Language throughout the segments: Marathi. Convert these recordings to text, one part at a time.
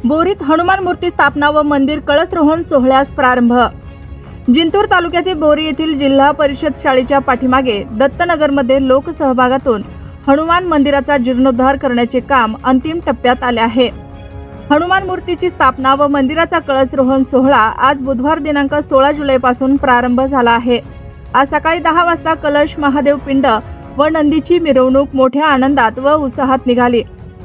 बोरीत हनुमान मूर्ती स्थापना व मंदिर कळसरोहण सोहळ्यास प्रारंभ। जिंतूर तालुक्यातील बोरी येथील जिल्हा परिषद शाळेच्या पाठीमागे दत्तनगरमध्ये लोकसहभागातून हनुमान मंदिराचा जीर्णोद्धार करण्याचे काम अंतिम टप्प्यात आले आहे। हनुमान मूर्तीची स्थापना व मंदिराचा कळसरोहण सोहळा आज बुधवार दिनांक 16 जुलैपासून प्रारंभ झाला आहे। आज सकाळी 10 वाजता कलश, महादेव पिंड व नंदीची मिरवणूक मोठ्या आनंदात व उत्साहात निघाली।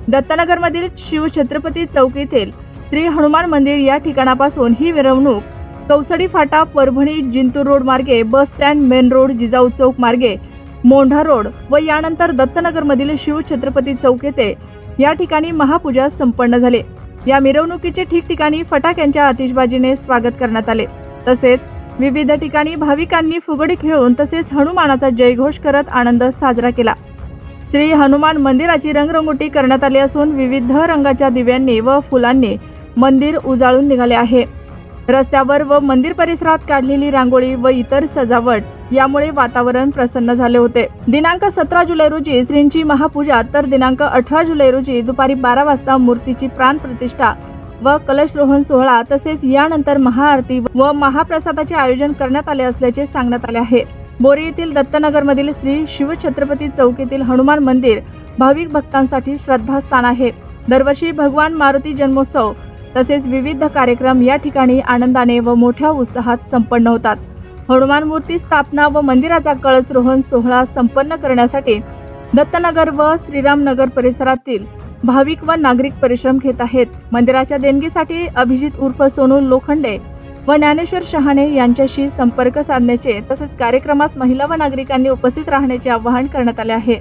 दत्तनगरमधील शिवछत्रपती चौक येथील श्री हनुमान मंदिर या ठिकाणापासून ही मिरवणूक कौसडी फाटा, परभणी, जिंतूर रोड मार्गे bus stand, main road, Jijau Chowk मार्गे मोंढा रोड व यानंतर दत्तनगरमधील शिवछत्रपती चौक येथे या ठिकाणी महापूजा संपन्न झाली। या मिरवणुकीचे ठिकठिकाणी फटाक्यांच्या आतिषबाजीने स्वागत करण्यात आले। तसेच विविध ठिकाणी भाविकांनी फुगडी खेळून तसेच हनुमानाचा जयघोष करत आनंद साजरा केला। श्री हनुमान मंदिराची रंगरंगोटी करण्यात आली असून विविध रंगाच्या दिव्यांनी व फुलांनी मंदिर उजाळून निघाले आहे। रस्त्यावर व मंदिर परिसरात काढलेली रांगोळी व इतर सजावट यामुळे वातावरण प्रसन्न झाले होते। दिनांक 17 जुलै रोजी श्रींची महापूजा तर दिनांक 18 जुलै रोजी दुपारी 12 वाजता मूर्तीची प्राण प्रतिष्ठा व कलशरोहण सोहळा तसेच यानंतर महाआरती व महाप्रसादाचे आयोजन करण्यात आले असल्याचे सांगण्यात आले आहे। बोरी येथील दत्तनगरमधील श्री शिवछत्रपती चौक येथील हनुमान मंदिर भाविक भक्तांसाठी श्रद्धास्थान आहे। दरवर्षी भगवान मारुती जन्मोत्सव तसेच विविध कार्यक्रम या ठिकाणी आनंदाने व मोठ्या उत्साहात संपन्न होतात। हनुमान मूर्ती स्थापना व मंदिराचा कळसरोहण सोहळा संपन्न करण्यासाठी दत्तनगर व श्रीरामनगर परिसरातील भाविक व नागरिक परिश्रम घेत आहेत। मंदिराच्या देणगीसाठी अभिजित उर्फ सोनू लोखंडे व ज्ञानेश्वर शहाणे यांच्याशी संपर्क साधण्याचे तसेच कार्यक्रमास महिला व नागरिकांनी उपस्थित राहण्याचे आवाहन करण्यात आले आहे।